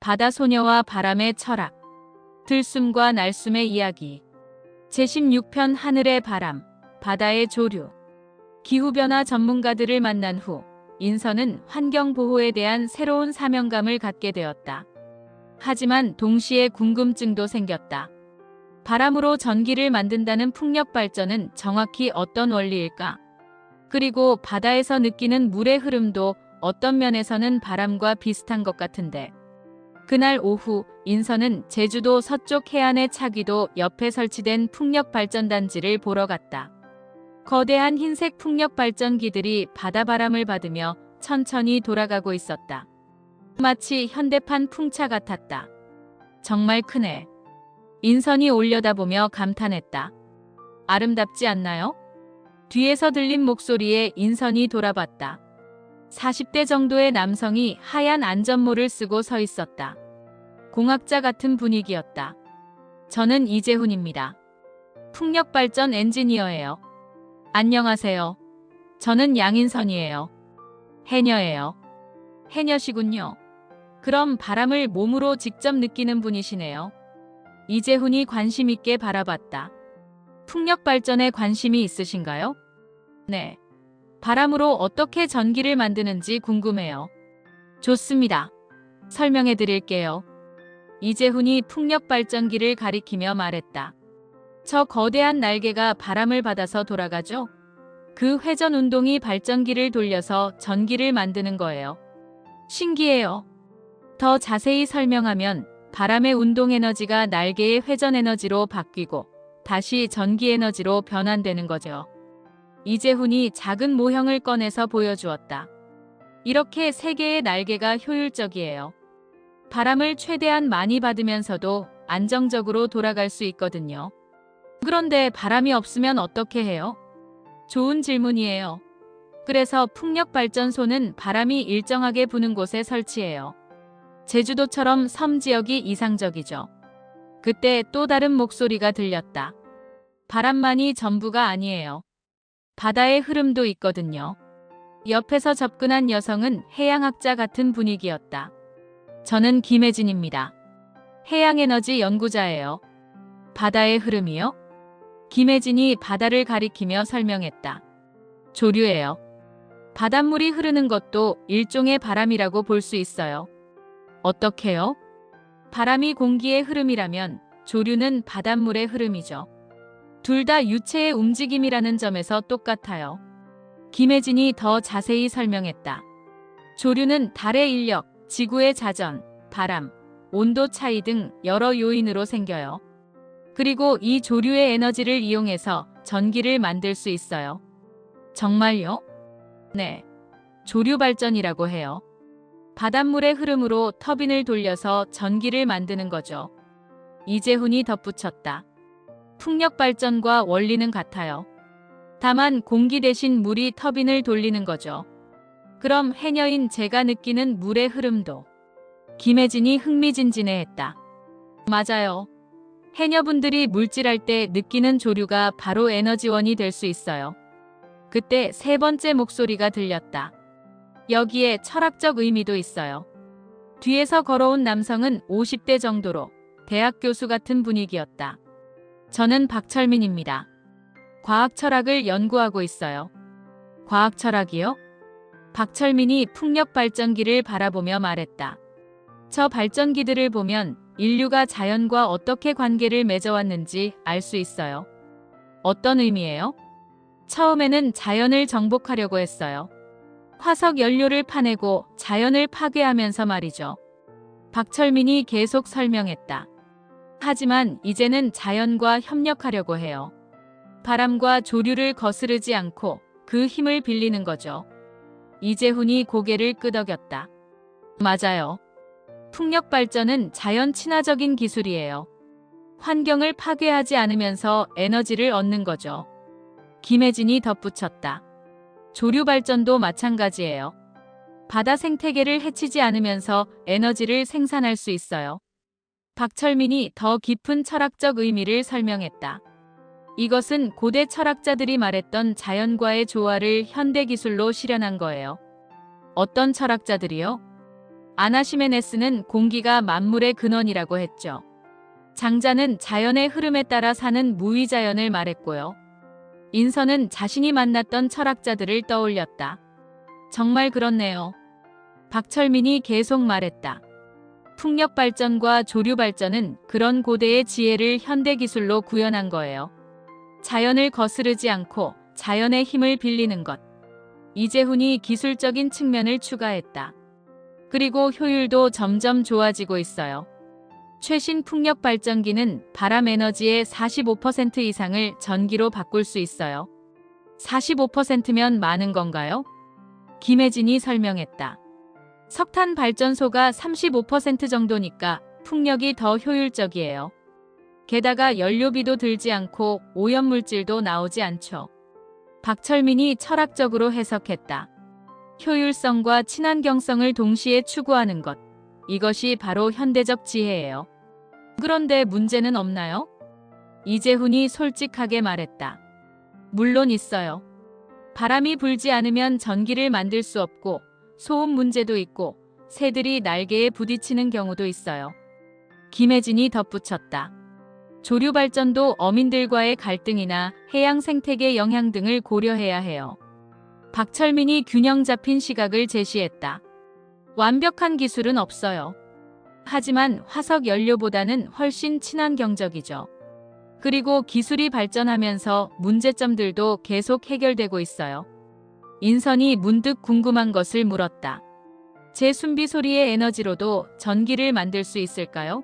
바다소녀와 바람의 철학. 들숨과 날숨의 이야기. 제16편 하늘의 바람, 바다의 조류. 기후변화 전문가들을 만난 후 인선은 환경보호에 대한 새로운 사명감을 갖게 되었다. 하지만 동시에 궁금증도 생겼다. 바람으로 전기를 만든다는 풍력 발전은 정확히 어떤 원리일까? 그리고 바다에서 느끼는 물의 흐름도 어떤 면에서는 바람과 비슷한 것 같은데. 그날 오후 인선은 제주도 서쪽 해안의 차기도 옆에 설치된 풍력발전단지를 보러 갔다. 거대한 흰색 풍력발전기들이 바다바람을 받으며 천천히 돌아가고 있었다. 마치 현대판 풍차 같았다. 정말 크네. 인선이 올려다보며 감탄했다. 아름답지 않나요? 뒤에서 들린 목소리에 인선이 돌아봤다. 40대 정도의 남성이 하얀 안전모를 쓰고 서 있었다. 공학자 같은 분위기였다. 저는 이재훈입니다. 풍력발전 엔지니어예요. 안녕하세요. 저는 양인선이에요. 해녀예요. 해녀시군요. 그럼 바람을 몸으로 직접 느끼는 분이시네요. 이재훈이 관심 있게 바라봤다. 풍력발전에 관심이 있으신가요? 네. 바람으로 어떻게 전기를 만드는지 궁금해요. 좋습니다. 설명해 드릴게요. 이재훈이 풍력발전기를 가리키며 말했다. 저 거대한 날개가 바람을 받아서 돌아가죠? 그 회전 운동이 발전기를 돌려서 전기를 만드는 거예요. 신기해요. 더 자세히 설명하면 바람의 운동 에너지가 날개의 회전 에너지로 바뀌고 다시 전기 에너지로 변환되는 거죠. 이재훈이 작은 모형을 꺼내서 보여주었다. 이렇게 3개의 날개가 효율적이에요. 바람을 최대한 많이 받으면서도 안정적으로 돌아갈 수 있거든요. 그런데 바람이 없으면 어떻게 해요? 좋은 질문이에요. 그래서 풍력발전소는 바람이 일정하게 부는 곳에 설치해요. 제주도처럼 섬 지역이 이상적이죠. 그때 또 다른 목소리가 들렸다. 바람만이 전부가 아니에요. 바다의 흐름도 있거든요. 옆에서 접근한 여성은 해양학자 같은 분위기였다. 저는 김혜진입니다. 해양에너지 연구자예요. 바다의 흐름이요? 김혜진이 바다를 가리키며 설명했다. 조류예요. 바닷물이 흐르는 것도 일종의 바람이라고 볼 수 있어요. 어떻게요? 바람이 공기의 흐름이라면 조류는 바닷물의 흐름이죠. 둘 다 유체의 움직임이라는 점에서 똑같아요. 김혜진이 더 자세히 설명했다. 조류는 달의 인력, 지구의 자전, 바람, 온도 차이 등 여러 요인으로 생겨요. 그리고 이 조류의 에너지를 이용해서 전기를 만들 수 있어요. 정말요? 네. 조류 발전이라고 해요. 바닷물의 흐름으로 터빈을 돌려서 전기를 만드는 거죠. 이재훈이 덧붙였다. 풍력 발전과 원리는 같아요. 다만 공기 대신 물이 터빈을 돌리는 거죠. 그럼 해녀인 제가 느끼는 물의 흐름도. 김혜진이 흥미진진해했다. 맞아요. 해녀분들이 물질할 때 느끼는 조류가 바로 에너지원이 될 수 있어요. 그때 3번째 목소리가 들렸다. 여기에 철학적 의미도 있어요. 뒤에서 걸어온 남성은 50대 정도로 대학 교수 같은 분위기였다. 저는 박철민입니다. 과학 철학을 연구하고 있어요. 과학 철학이요? 박철민이 풍력 발전기를 바라보며 말했다. 저 발전기들을 보면 인류가 자연과 어떻게 관계를 맺어왔는지 알 수 있어요. 어떤 의미예요? 처음에는 자연을 정복하려고 했어요. 화석 연료를 파내고 자연을 파괴하면서 말이죠. 박철민이 계속 설명했다. 하지만 이제는 자연과 협력하려고 해요. 바람과 조류를 거스르지 않고 그 힘을 빌리는 거죠. 이재훈이 고개를 끄덕였다. 맞아요. 풍력 발전은 자연 친화적인 기술이에요. 환경을 파괴하지 않으면서 에너지를 얻는 거죠. 김혜진이 덧붙였다. 조류 발전도 마찬가지예요. 바다 생태계를 해치지 않으면서 에너지를 생산할 수 있어요. 박철민이 더 깊은 철학적 의미를 설명했다. 이것은 고대 철학자들이 말했던 자연과의 조화를 현대 기술로 실현한 거예요. 어떤 철학자들이요? 아나시메네스는 공기가 만물의 근원이라고 했죠. 장자는 자연의 흐름에 따라 사는 무위자연을 말했고요. 인선은 자신이 만났던 철학자들을 떠올렸다. 정말 그렇네요. 박철민이 계속 말했다. 풍력 발전과 조류 발전은 그런 고대의 지혜를 현대 기술로 구현한 거예요. 자연을 거스르지 않고 자연의 힘을 빌리는 것. 이재훈이 기술적인 측면을 추가했다. 그리고 효율도 점점 좋아지고 있어요. 최신 풍력 발전기는 바람 에너지의 45% 이상을 전기로 바꿀 수 있어요. 45%면 많은 건가요? 김혜진이 설명했다. 석탄 발전소가 35% 정도니까 풍력이 더 효율적이에요. 게다가 연료비도 들지 않고 오염물질도 나오지 않죠. 박철민이 철학적으로 해석했다. 효율성과 친환경성을 동시에 추구하는 것. 이것이 바로 현대적 지혜예요. 그런데 문제는 없나요? 이재훈이 솔직하게 말했다. 물론 있어요. 바람이 불지 않으면 전기를 만들 수 없고 소음 문제도 있고 새들이 날개에 부딪히는 경우도 있어요. 김혜진이 덧붙였다. 조류 발전도 어민들과의 갈등이나 해양 생태계 영향 등을 고려해야 해요. 박철민이 균형 잡힌 시각을 제시했다. 완벽한 기술은 없어요. 하지만 화석 연료보다는 훨씬 친환경적이죠. 그리고 기술이 발전하면서 문제점들도 계속 해결되고 있어요. 인선이 문득 궁금한 것을 물었다. 제 숨비 소리의 에너지로도 전기를 만들 수 있을까요?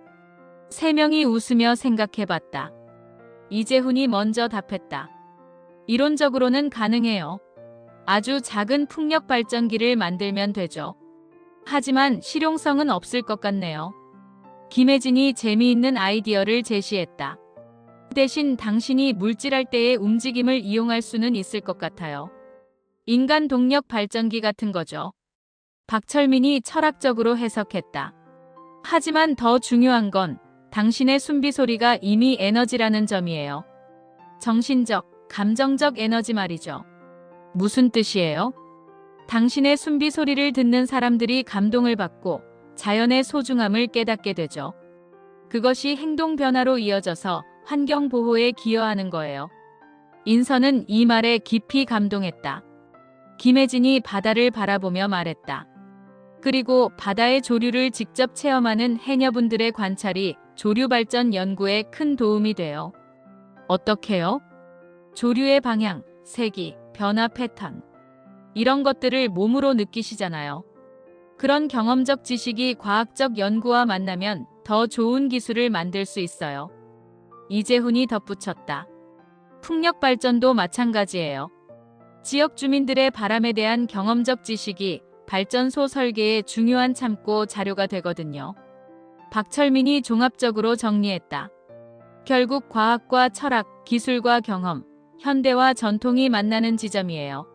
세 명이 웃으며 생각해봤다. 이재훈이 먼저 답했다. 이론적으로는 가능해요. 아주 작은 풍력 발전기를 만들면 되죠. 하지만 실용성은 없을 것 같네요. 김혜진이 재미있는 아이디어를 제시했다. 대신 당신이 물질할 때의 움직임을 이용할 수는 있을 것 같아요. 인간 동력 발전기 같은 거죠. 박철민이 철학적으로 해석했다. 하지만 더 중요한 건 당신의 숨비 소리가 이미 에너지라는 점이에요. 정신적, 감정적 에너지 말이죠. 무슨 뜻이에요? 당신의 숨비 소리를 듣는 사람들이 감동을 받고 자연의 소중함을 깨닫게 되죠. 그것이 행동 변화로 이어져서 환경 보호에 기여하는 거예요. 인선은 이 말에 깊이 감동했다. 김혜진이 바다를 바라보며 말했다. 그리고 바다의 조류를 직접 체험하는 해녀분들의 관찰이 조류 발전 연구에 큰 도움이 돼요. 어떻게요? 조류의 방향, 세기, 변화 패턴. 이런 것들을 몸으로 느끼시잖아요. 그런 경험적 지식이 과학적 연구와 만나면 더 좋은 기술을 만들 수 있어요. 이재훈이 덧붙였다. 풍력 발전도 마찬가지예요. 지역 주민들의 바람에 대한 경험적 지식이 발전소 설계에 중요한 참고 자료가 되거든요. 박철민이 종합적으로 정리했다. 결국 과학과 철학, 기술과 경험, 현대와 전통이 만나는 지점이에요.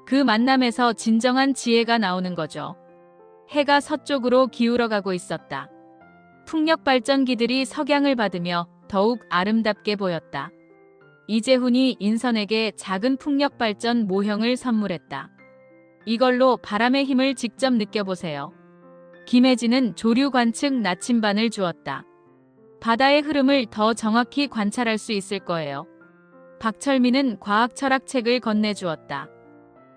그 만남에서 진정한 지혜가 나오는 거죠. 해가 서쪽으로 기울어가고 있었다. 풍력 발전기들이 석양을 받으며 더욱 아름답게 보였다. 이재훈이 인선에게 작은 풍력 발전 모형을 선물했다. 이걸로 바람의 힘을 직접 느껴보세요. 김혜진은 조류 관측 나침반을 주었다. 바다의 흐름을 더 정확히 관찰할 수 있을 거예요. 박철민은 과학 철학 책을 건네주었다.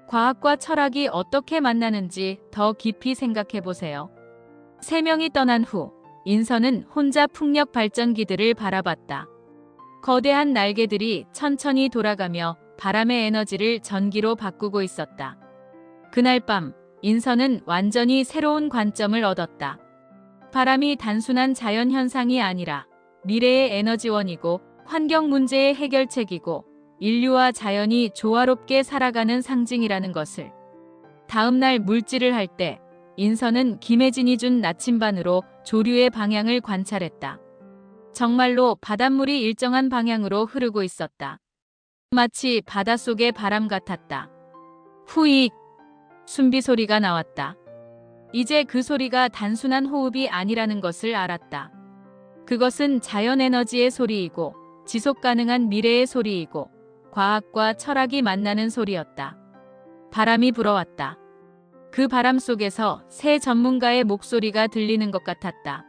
과학과 철학이 어떻게 만나는지 더 깊이 생각해보세요. 세 명이 떠난 후 인선은 혼자 풍력 발전기들을 바라봤다. 거대한 날개들이 천천히 돌아가며 바람의 에너지를 전기로 바꾸고 있었다. 그날 밤 인선은 완전히 새로운 관점을 얻었다. 바람이 단순한 자연현상이 아니라 미래의 에너지원이고 환경 문제의 해결책이고 인류와 자연이 조화롭게 살아가는 상징이라는 것을. 다음 날 물질을 할 때 인선은 김혜진이 준 나침반으로 조류의 방향을 관찰했다. 정말로 바닷물이 일정한 방향으로 흐르고 있었다. 마치 바닷속의 바람 같았다. 후익! 숨비 소리가 나왔다. 이제 그 소리가 단순한 호흡이 아니라는 것을 알았다. 그것은 자연 에너지의 소리이고 지속 가능한 미래의 소리이고 과학과 철학이 만나는 소리였다. 바람이 불어왔다. 그 바람 속에서 새 전문가의 목소리가 들리는 것 같았다.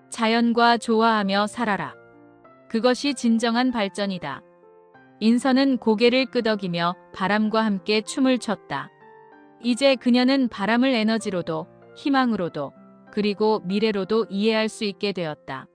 자연과 조화하며 살아라. 그것이 진정한 발전이다. 인선은 고개를 끄덕이며 바람과 함께 춤을 췄다. 이제 그녀는 바람을 에너지로도, 희망으로도, 그리고 미래로도 이해할 수 있게 되었다.